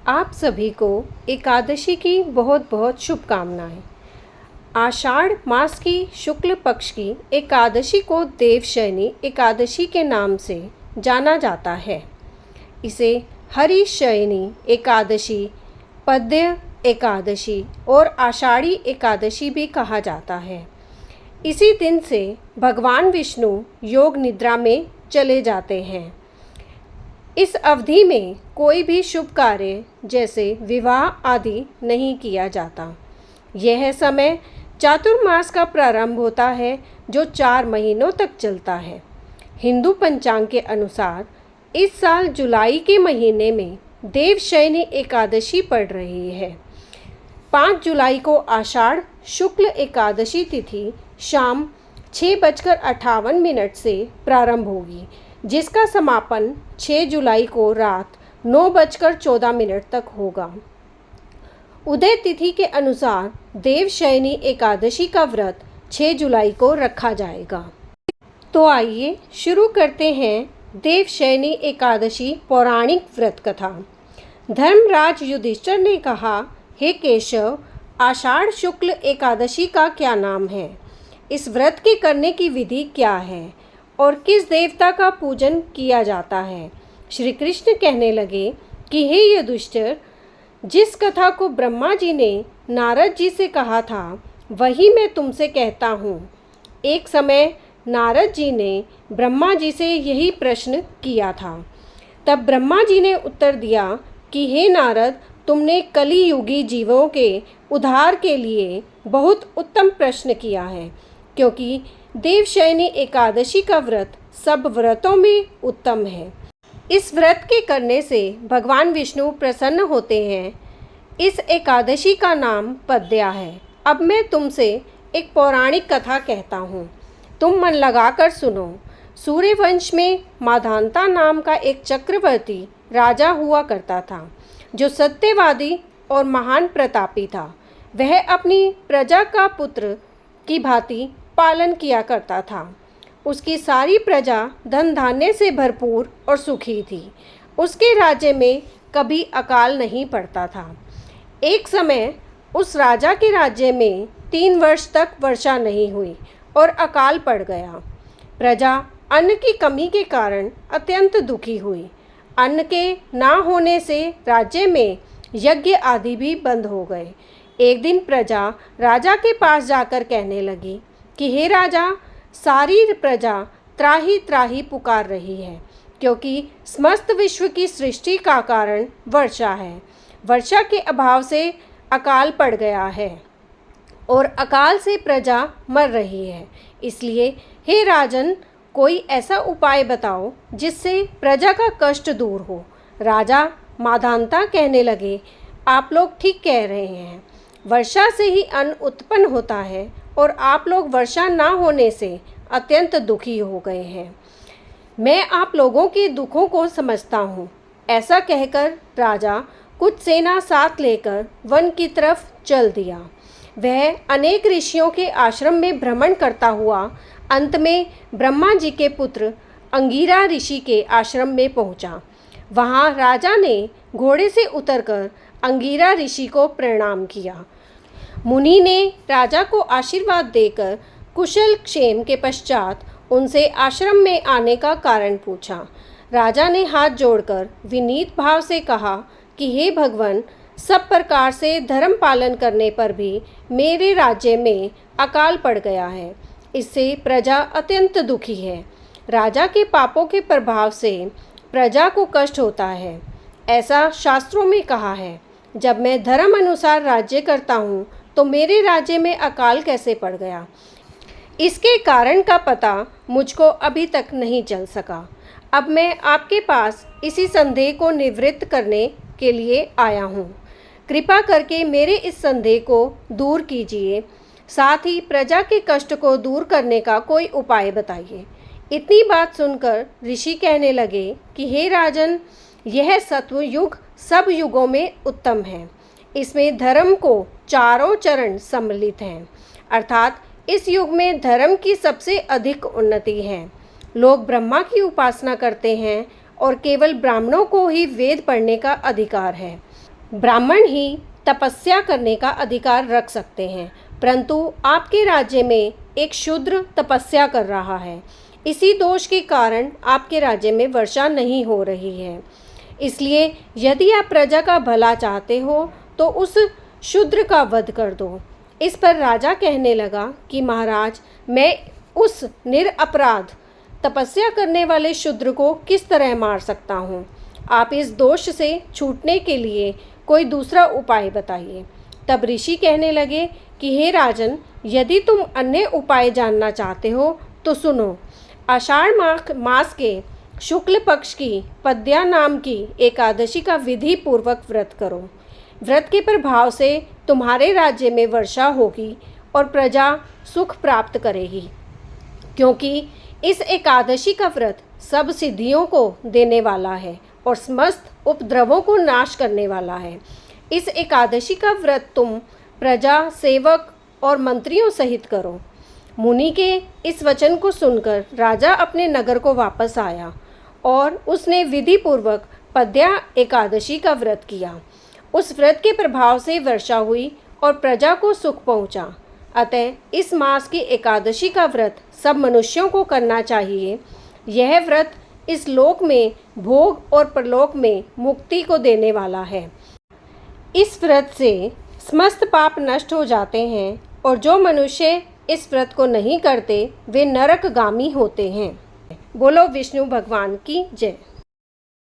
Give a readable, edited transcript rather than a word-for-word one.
आप सभी को एकादशी की बहुत बहुत शुभकामनाएं। आषाढ़ मास की शुक्ल पक्ष की एकादशी को देवशयनी एकादशी के नाम से जाना जाता है। इसे हरिशयनी एकादशी, पद्य एकादशी और आषाढ़ी एकादशी भी कहा जाता है। इसी दिन से भगवान विष्णु योग निद्रा में चले जाते हैं। इस अवधि में कोई भी शुभ कार्य जैसे विवाह आदि नहीं किया जाता। यह समय चातुर्मास का प्रारंभ होता है जो 4 महीनों तक चलता है। हिंदू पंचांग के अनुसार इस साल जुलाई के महीने में देवशयनी एकादशी पड़ रही है। 5 जुलाई को आषाढ़ शुक्ल एकादशी तिथि शाम 6:58 से प्रारंभ होगी, जिसका समापन 6 जुलाई को रात 9:14 तक होगा। उदय तिथि के अनुसार देवशयनी एकादशी का व्रत 6 जुलाई को रखा जाएगा। तो आइए शुरू करते हैं देवशयनी एकादशी पौराणिक व्रत कथा। धर्मराज युधिष्ठिर ने कहा, हे केशव, आषाढ़ शुक्ल एकादशी का क्या नाम है? इस व्रत के करने की विधि क्या है और किस देवता का पूजन किया जाता है? श्री कृष्ण कहने लगे कि हे युधिष्ठिर, जिस कथा को ब्रह्मा जी ने नारद जी से कहा था वही मैं तुमसे कहता हूँ। एक समय नारद जी ने ब्रह्मा जी से यही प्रश्न किया था। तब ब्रह्मा जी ने उत्तर दिया कि हे नारद, तुमने कली युगी जीवों के उद्धार के लिए बहुत उत्तम प्रश्न किया है, क्योंकि देवशयनी एकादशी का व्रत सब व्रतों में उत्तम है। इस व्रत के करने से भगवान विष्णु प्रसन्न होते हैं। इस एकादशी का नाम पद्या है। अब मैं तुमसे एक पौराणिक कथा कहता हूँ, तुम मन लगाकर सुनो। सूर्यवंश में माधांता नाम का एक चक्रवर्ती राजा हुआ करता था, जो सत्यवादी और महान प्रतापी था। वह अपनी प्रजा का पुत्र की भांति पालन किया करता था। उसकी सारी प्रजा धन धान्य से भरपूर और सुखी थी। उसके राज्य में कभी अकाल नहीं पड़ता था। एक समय उस राजा के राज्य में 3 वर्ष तक वर्षा नहीं हुई और अकाल पड़ गया। प्रजा अन्न की कमी के कारण अत्यंत दुखी हुई। अन्न के ना होने से राज्य में यज्ञ आदि भी बंद हो गए। एक दिन प्रजा राजा के पास जाकर कहने लगी कि हे राजा, सारी प्रजा त्राही त्राही पुकार रही है, क्योंकि समस्त विश्व की सृष्टि का कारण वर्षा है। वर्षा के अभाव से अकाल पड़ गया है और अकाल से प्रजा मर रही है। इसलिए हे राजन, कोई ऐसा उपाय बताओ जिससे प्रजा का कष्ट दूर हो। राजा माधांता कहने लगे, आप लोग ठीक कह रहे हैं। वर्षा से ही अन्न उत्पन्न होता है और आप लोग वर्षा ना होने से अत्यंत दुखी हो गए हैं। मैं आप लोगों के दुखों को समझता हूँ। ऐसा कहकर राजा कुछ सेना साथ लेकर वन की तरफ चल दिया। वह अनेक ऋषियों के आश्रम में भ्रमण करता हुआ अंत में ब्रह्मा जी के पुत्र अंगिरा ऋषि के आश्रम में पहुँचा। वहाँ राजा ने घोड़े से उतरकर अंगिरा ऋषि को प्रणाम किया। मुनि ने राजा को आशीर्वाद देकर कुशल क्षेम के पश्चात उनसे आश्रम में आने का कारण पूछा। राजा ने हाथ जोड़कर विनीत भाव से कहा कि हे भगवान, सब प्रकार से धर्म पालन करने पर भी मेरे राज्य में अकाल पड़ गया है। इससे प्रजा अत्यंत दुखी है। राजा के पापों के प्रभाव से प्रजा को कष्ट होता है। ऐसा शास्त्रों में कहा है। जब मैं धर्म अनुसार राज्य करता हूँ तो मेरे राज्य में अकाल कैसे पड़ गया? इसके कारण का पता मुझको अभी तक नहीं चल सका। अब मैं आपके पास इसी संदेह को निवृत्त करने के लिए आया हूँ। कृपा करके मेरे इस संदेह को दूर कीजिए, साथ ही प्रजा के कष्ट को दूर करने का कोई उपाय बताइए। इतनी बात सुनकर ऋषि कहने लगे कि हे राजन, यह सत्वयुग सब युगों में उत्तम है। इसमें धर्म को चारों चरण सम्मिलित हैं, अर्थात इस युग में धर्म की सबसे अधिक उन्नति है। लोग ब्रह्मा की उपासना करते हैं और केवल ब्राह्मणों को ही वेद पढ़ने का अधिकार है। ब्राह्मण ही तपस्या करने का अधिकार रख सकते हैं, परंतु आपके राज्य में एक शूद्र तपस्या कर रहा है। इसी दोष के कारण आपके राज्य में वर्षा नहीं हो रही है। इसलिए यदि आप प्रजा का भला चाहते हो तो उस शूद्र का वध कर दो। इस पर राजा कहने लगा कि महाराज, मैं उस निरपराध तपस्या करने वाले शूद्र को किस तरह मार सकता हूँ? आप इस दोष से छूटने के लिए कोई दूसरा उपाय बताइए। तब ऋषि कहने लगे कि हे राजन, यदि तुम अन्य उपाय जानना चाहते हो तो सुनो। आषाढ़ मास के शुक्ल पक्ष की पद्या नाम की एकादशी का विधि पूर्वक व्रत करो। व्रत के प्रभाव से तुम्हारे राज्य में वर्षा होगी और प्रजा सुख प्राप्त करेगी, क्योंकि इस एकादशी का व्रत सब सिद्धियों को देने वाला है और समस्त उपद्रवों को नाश करने वाला है। इस एकादशी का व्रत तुम प्रजा, सेवक और मंत्रियों सहित करो। मुनि के इस वचन को सुनकर राजा अपने नगर को वापस आया और उसने विधि पूर्वक पद्या एकादशी का व्रत किया। उस व्रत के प्रभाव से वर्षा हुई और प्रजा को सुख पहुंचा। अतः इस मास की एकादशी का व्रत सब मनुष्यों को करना चाहिए। यह व्रत इस लोक में भोग और परलोक में मुक्ति को देने वाला है। इस व्रत से समस्त पाप नष्ट हो जाते हैं और जो मनुष्य इस व्रत को नहीं करते वे नरकगामी होते हैं। बोलो विष्णु भगवान की जय।